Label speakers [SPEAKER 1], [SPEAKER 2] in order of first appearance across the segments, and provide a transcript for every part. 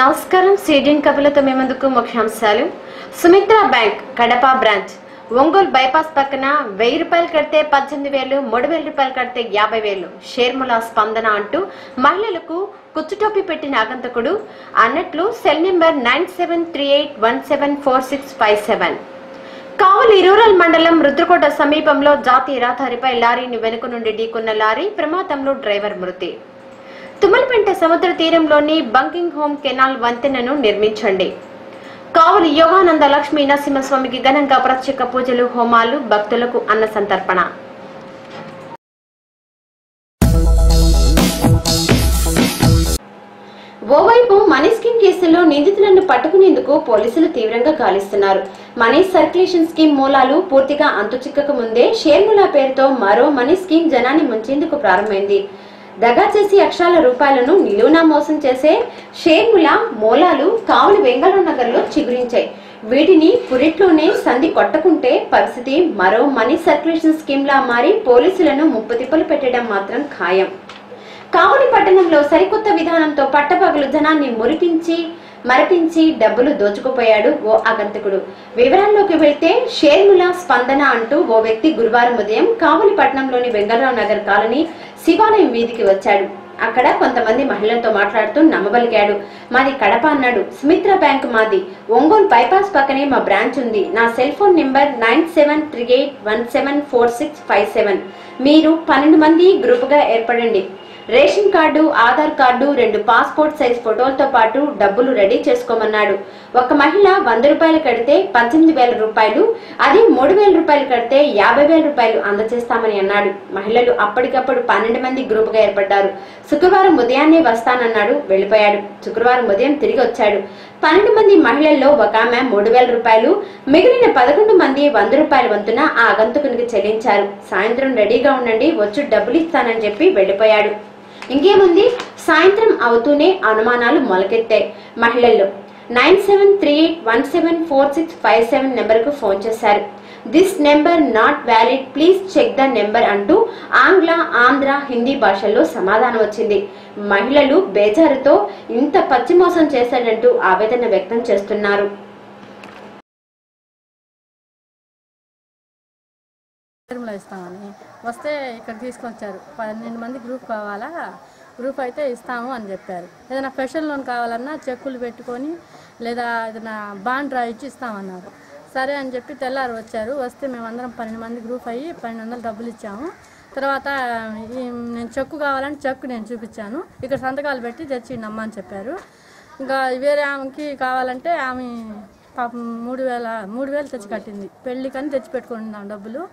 [SPEAKER 1] నమస్కారం సిడిన్ కబులతో మీ ముందుకు ముఖ్యాంశాలు. Sumitra bank Kadapa branch Ongole bypass పక్కన 1000 రూపాయలు కడితే 18,000, 3,000 రూపాయలు కడితే 50,000 షేర్ముల స్పందన అంటూ మహిళలకు కుచ్చుటోపి పెట్టిన ఆగంతకుడు అన్నట్లు సెల్ నెంబర్ 9738174657. కావలి రూరల్ మండలం రుద్రకోట సమీపంలో జాతీయ రహదారిపై లారీని వెనుక నుండి ఢీకొన్న లారీ ప్రమాదంలో డ్రైవర్ మృతి. తుమ్మలపెంట సముద్ర తీరంలోని బంకింగ్ హోమ్ కెనాల్ వంతెనను నిర్మించండి. కావలి యోగానంద లక్ష్మీ నరసింహస్వామికి ఘనంగా ప్రత్యేక పూజలు, హోమాలు, భక్తులకు అన్న సంతర్పణ. ఓవైపు మనీ స్కీమ్ కేసులో నిందితులను పట్టుకునేందుకు పోలీసులు తీవ్రంగా గాలిస్తున్నారు. మనీ సర్క్యులేషన్ స్కీమ్ మూలాలు పూర్తిగా అంతుచిక్కక ముందే షేర్ములా పేరుతో మరో మనీ స్కీమ్ జనాన్ని ముంచేందుకు ప్రారంభమైంది. దగా చేసి లక్షల రూపాయలను నిలువునా మోసం చేసే షేర్ముల మూలాలు కావలి బెంగళూరు నగర్ లో చిగురించాయి. వీటిని పురిట్లోనే సంధి కొట్టకుంటే పరిస్థితి మరో మనీ సర్క్యులేషన్ స్కీమ్ లా మారి పోలీసులను ముప్పుతిప్పలు పెట్టడం మాత్రం ఖాయం. కావలి పట్టణంలో సరికొత్త విధానంతో పట్టపగలు జనాన్ని మరిపించి డబ్బులు దోచుకుపోయాడు ఓ ఆగంతకుడు. వివరాల్లోకి వెళ్తే షేర్ముల స్పందన అంటూ ఓ వ్యక్తి గురువారం ఉదయం కావలి పట్టణంలోని బెంగళూరు నగర్ కాలనీ శివాలయం వీధికి వచ్చాడు. అక్కడ కొంతమంది మహిళలతో మాట్లాడుతూ నమ్మబలిగాడు. మాది కడప అన్నాడు. సుమిత్ర బ్యాంక్ మాది. ఒంగోలు బైపాస్ పక్కనే మా బ్రాంచ్ ఉంది. నా సెల్ ఫోన్ నెంబర్ 9738174657. మీరు 12 మంది గ్రూపుగా ఏర్పడండి. Ration card, Aadhaar card, 2 passport size ఫోటోలతో పాటు డబ్బులు రెడీ చేసుకోమన్నాడు. ఒక మహిళ 100 రూపాయలు కడితే 18,000 రూపాయలు, అది 3,000 రూపాయలు కడితే 50,000 రూపాయలు అందజేస్తామని అన్నాడు. మహిళలు అప్పటికప్పుడు 12 మంది గ్రూపుగా ఏర్పడ్డారు. శుక్రవారం ఉదయాన్నే వస్తానన్నాడు. వెళ్లిపోయాడు. శుక్రవారం ఉదయం తిరిగి వచ్చాడు. 12 మంది మహిళల్లో ఒక ఆమె 3,000 రూపాయలు, మిగిలిన 11 మంది 100 రూపాయల వంతున ఆ ఆగంతకునికి చెల్లించారు. సాయంత్రం రెడీగా ఉండండి, వచ్చి డబ్బులు ఇస్తానని చెప్పి వెళ్లిపోయాడు. ఇంకేముంది, సాయంత్రం అవుతూనే అనుమానాలు మొలకెత్తాయి మహిళల్లో. 9738174657 నెంబర్కు ఫోన్ చేశారు. This number not valid, please check the number అంటూ ఆంగ్ల, ఆంధ్ర, హిందీ భాషల్లో సమాధానం వచ్చింది. మహిళలు బేజారుతో ఇంత పచ్చి మోసం చేశాడంటూ ఆవేదన వ్యక్తం చేస్తున్నారు.
[SPEAKER 2] ఇస్తామని వస్తే ఇక్కడ తీసుకొచ్చారు. 12 మంది గ్రూప్ కావాలా, గ్రూప్ అయితే ఇస్తాము అని చెప్పారు. ఏదైనా స్పెషల్ లోన్ కావాలన్నా చెక్కులు పెట్టుకొని లేదా ఏదైనా బాండ్ రాయిచ్చి ఇస్తామన్నారు. సరే అని చెప్పి తెల్లారు వచ్చారు. వస్తే మేమందరం 12 మంది గ్రూప్ అయ్యి 1200 డబ్బులు ఇచ్చాము. తర్వాత నేను చెక్కు కావాలని చెక్కు నేను చూపించాను. ఇక్కడ సంతకాలు పెట్టి తెచ్చి నమ్మని చెప్పారు. ఇంకా వేరే ఆమెకి కావాలంటే ఆమె పాపం 3,000 తెచ్చి కట్టింది. పెళ్ళికని తెచ్చి పెట్టుకున్నాం డబ్బులు.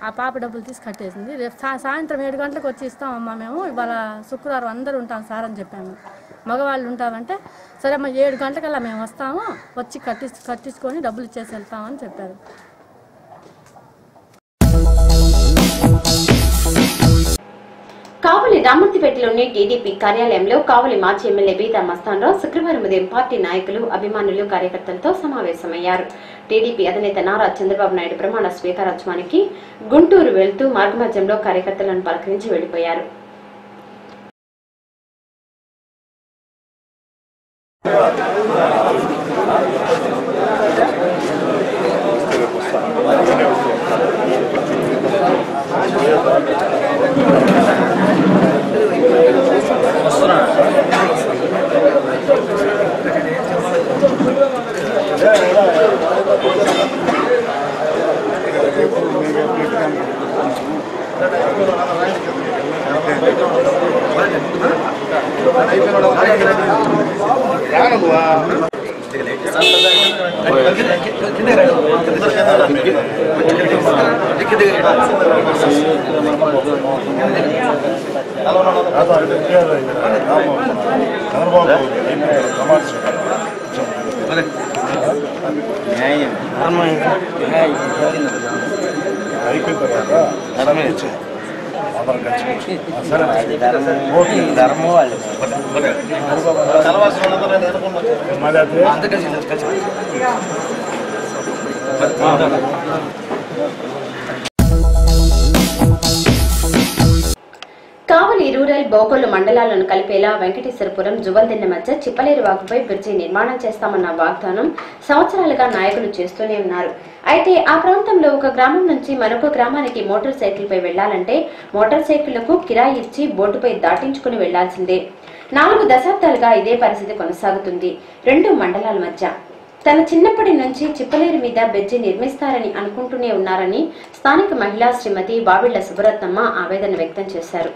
[SPEAKER 2] ఆ పాప డబ్బులు తీసి కట్టేసింది. రేపు సాయంత్రం 7 గంటలకు వచ్చి ఇస్తామమ్మా, మేము ఇవాళ శుక్రవారం అందరూ ఉంటాం సార్ అని చెప్పాము. మగవాళ్ళు ఉంటామంటే సరే అమ్మ 7 గంటలకల్లా మేము వస్తాము, వచ్చి కట్టించుకొని డబ్బులు ఇచ్చేసి వెళ్తామని చెప్పారు.
[SPEAKER 1] కావలి రామూర్తిపేటలోని టీడీపీ కార్యాలయంలో కావలి మాజీ ఎమ్మెల్యే బీదా మస్తాన్రావు శుక్రవారం ఉదయం పార్టీ నాయకులు, అభిమానులు, కార్యకర్తలతో సమావేశమయ్యారు. టీడీపీ అధినేత నారా చంద్రబాబు నాయుడు ప్రమాణ స్వీకారోత్సవానికి గుంటూరు వెళ్తూ మార్గమధ్యంలో కార్యకర్తలను పలకరించి వెళ్లిపోయారు. కావలి రూరల్ చిప్పలేరు బోగోలు మండలాలను కలిపేలా వెంకటేశ్వరపురం జువల్దిన్నె మధ్య చిప్పలేరు వాగుపై బ్రిడ్జి నిర్మాణం చేస్తామన్న వాగ్దానం సంవత్సరాలుగా నాయకులు చేస్తూనే ఉన్నారు. అయితే ఆ ప్రాంతంలో ఒక గ్రామం నుంచి మరొక గ్రామానికి మోటార్ సైకిల్ పై వెళ్లాలంటే మోటార్ సైకిళ్లకు కిరాయి ఇచ్చి బోర్డుపై దాటించుకుని వెళ్లాల్సిందే. 4 దశాబ్దాలుగా ఇదే పరిస్థితి కొనసాగుతుంది. 2 మండలాల మధ్య. తన చిన్నప్పటి నుంచి చిప్పలేరు మీద బ్రిడ్జి నిర్మిస్తారని అనుకుంటూనే ఉన్నారని స్థానిక మహిళా శ్రీమతి వావిళ్ల సుబ్బరత్నమ్మ ఆవేదన వ్యక్తం చేశారు.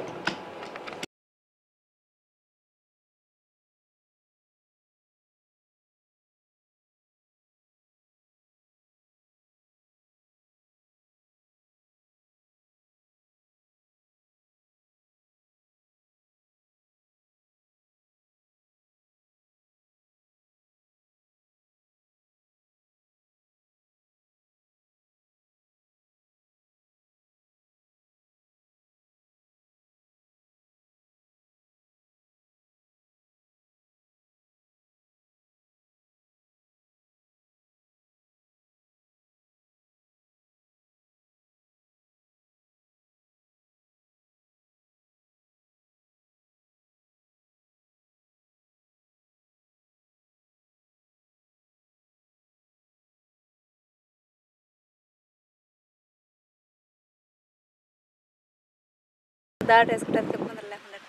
[SPEAKER 3] దాటేసుకుంటారు ఇబ్బందులు లేకుండా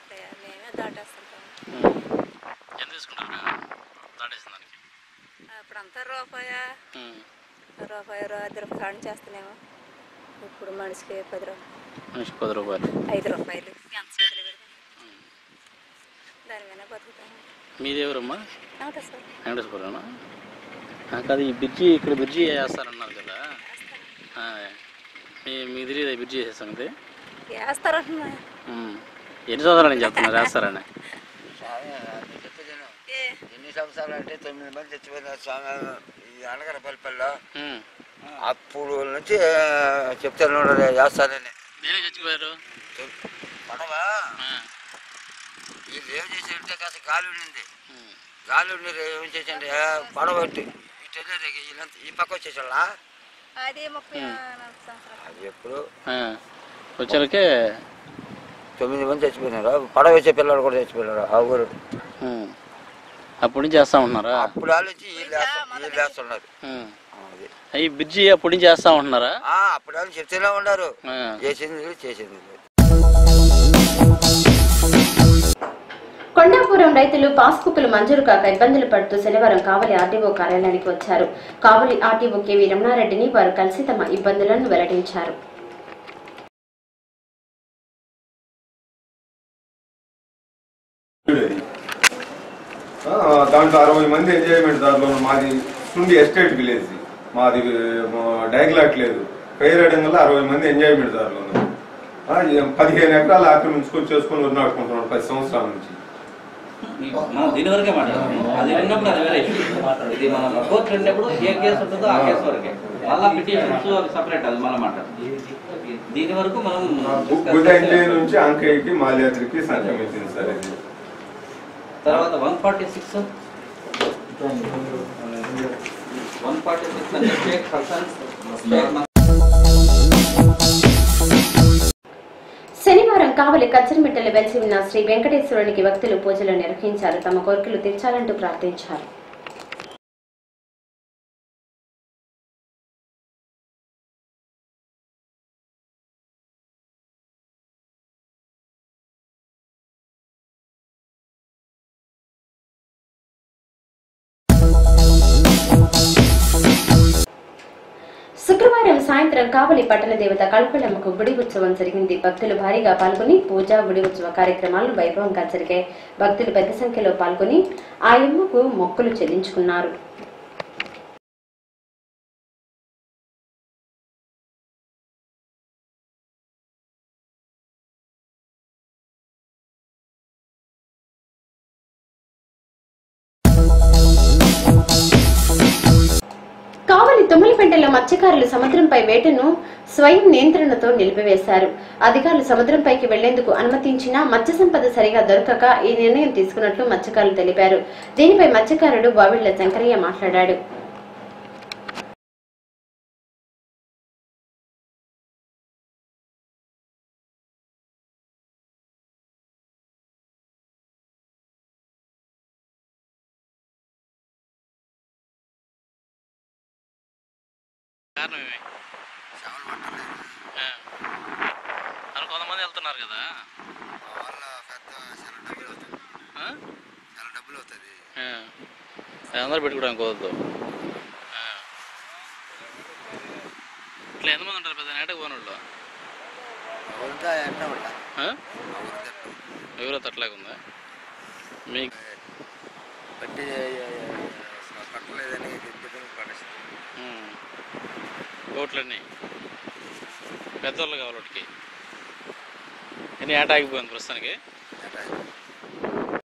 [SPEAKER 3] మేమే దాటేస్తుంటాం.
[SPEAKER 4] ఎంత తీసుకుంటారు దాటేసిన దానికి?
[SPEAKER 3] అప్పుడంతా రూపాయి 10 రూపాయలు చేస్తున్నాము. ఇప్పుడు మనిషికి 10 రూపాయలు,
[SPEAKER 4] మనిషికి 10 రూపాయలు,
[SPEAKER 3] 5 రూపాయలు ఎంత చేతులు పెడతాం. దాని మీద బతుకుతాము.
[SPEAKER 4] మీది ఎవరమ్మా?
[SPEAKER 3] వెంకటేశ్వరం.
[SPEAKER 4] కాదు, ఈ బ్రిడ్జి ఇక్కడ బ్రిడ్జి వేస్తారన్నారు కదా, మీకు తెలియదు బ్రిడ్జి చేసేసాను
[SPEAKER 3] వేస్తారంటున్నా.
[SPEAKER 4] ఎన్ని సంవత్సరాలు నేను చెప్తున్నారు వేస్తారని?
[SPEAKER 5] ఎన్ని సంవత్సరాలు అంటే 9 మంది చచ్చిపోయినారు స్వామి ఈ అనగరపల్లిపల్లిలో. అప్పుడు నుంచి చెప్తాను వేస్తానని.
[SPEAKER 4] నేనే చచ్చిపోయారు
[SPEAKER 5] పడవ వీళ్ళు ఏం చేసారంటే కాస్త గాలి ఉండింది. గాలి ఉండి ఏం చేసండి పడవ పెట్టి ఇటు ఈ పక్క వచ్చేసాళ్ళ.
[SPEAKER 3] అది
[SPEAKER 5] అది ఎప్పుడు
[SPEAKER 4] వచ్చాకే
[SPEAKER 5] 9 మంది చచ్చిపోయినారు. పడవ వేసే పిల్లలు కూడా చచ్చిపోయినారు ఆ ఊరు.
[SPEAKER 4] అప్పటి నుంచి చేస్తా ఉంటున్నారా?
[SPEAKER 5] అప్పుడు ఆలోచి వీళ్ళు వేస్తున్నారు.
[SPEAKER 4] ఈ బ్రిడ్జి అప్పటి నుంచి చేస్తా ఉంటున్నారా?
[SPEAKER 5] అప్పుడు వాళ్ళు చెప్తూనే ఉన్నారు. చేసింది.
[SPEAKER 1] కొండాపురం రైతులు పాస్బుక్లు మంజూరు కాక ఇబ్బందులు పడుతూ శనివారం కావలి ఆర్టీఓ కార్యాలయానికి వచ్చారు. కావలి ఆర్టీఓ కెవి రమణారెడ్డిని వారు కలిసి తమ ఇబ్బందులను వెల్లడించారు.
[SPEAKER 6] దాంట్లో 60 మంది ఎంజాయ్మెంట్ దాంట్లో మాది సుండి ఎస్టేట్ విలేజ్, మాది డైగ్లాట్ లేదు. పేరడం వల్ల 60 మంది ఎంజాయ్మెంట్ దాంట్లో 15 ఎకరాలు ఆక్రమించుకొని చేసుకొని వదిలాడుకుంటున్నాడు 10 సంవత్సరాల నుంచి.
[SPEAKER 7] దీని వరకే మాట్లాడతాము. అది విన్నప్పుడు అది వేరే ఇది మనం కోర్టు వెళ్ళినప్పుడు ఏ కేసు ఉంటుందో ఆ కేసు వరకే, మళ్ళీ పిటిషన్స్ అవి సపరేట్, అది మనం మాట్లాడతాం. దీని వరకు మనం
[SPEAKER 6] గుడ్డంజే నుంచి అంకయ్యకి మాల్యాద్రికి సంక్రమించింది సార్. ఇది
[SPEAKER 7] తర్వాత 146 అంటే స్టేట్ పర్సన్స్
[SPEAKER 1] శనివారం కావలి కచ్చరిమిట్టలు వెలిసి ఉన్న శ్రీ వెంకటేశ్వరునికి భక్తులు పూజలు నిర్వహించారు. తమ కోరికలు తీర్చాలంటూ ప్రార్థించారు. శుక్రవారం సాయంత్రం కావలి పట్టణ దేవత కల్పలమ్మకు గుడి ఉత్సవం జరిగింది. భక్తులు భారీగా పాల్గొని పూజ, గుడి ఉత్సవ కార్యక్రమాలు వైభవంగా జరిగాయి. భక్తులు పెద్ద సంఖ్యలో పాల్గొని ఆ అమ్మకు మొక్కులు చెల్లించుకున్నారు. కావలి తుమ్మలపెంటలో మత్స్యకారులు సముద్రంపై వేటను స్వయం నియంత్రణతో నిలిపివేశారు. అధికారులు సముద్రంపైకి వెళ్లేందుకు అనుమతించినా మత్స్య సంపద సరిగా దొరకక ఈ నిర్ణయం తీసుకున్నట్లు మత్స్యకారులు తెలిపారు. దీనిపై మత్స్యకారుడు వావిళ్ల శంకరయ్య మాట్లాడాడు.
[SPEAKER 4] కారణం ఏమి?
[SPEAKER 5] చేపలు పట్టలేదు.
[SPEAKER 4] అని కొంతమంది వెళ్తున్నారు కదా.
[SPEAKER 5] వల్ల పెద్ద చాలా డబ్బులు అవుతుంది. చాలా డబ్బులు అవుతుంది.
[SPEAKER 4] అందరూ పెట్టుకోవడానికి కుదరదు. ఇట్లా ఎంతమంది ఉంటారు పెద్ద నేటకు పోని వాళ్ళు? ఎవరో తట్లాగుందా మీకు?
[SPEAKER 5] బట్టి పట్టలేదని పడేస్తుంది.
[SPEAKER 4] ఓట్లన్నీ పెద్దవాళ్ళు కావాలి వాటికి. ఎన్ని ఏట ఆగిపోయింది ప్రస్తుతానికి.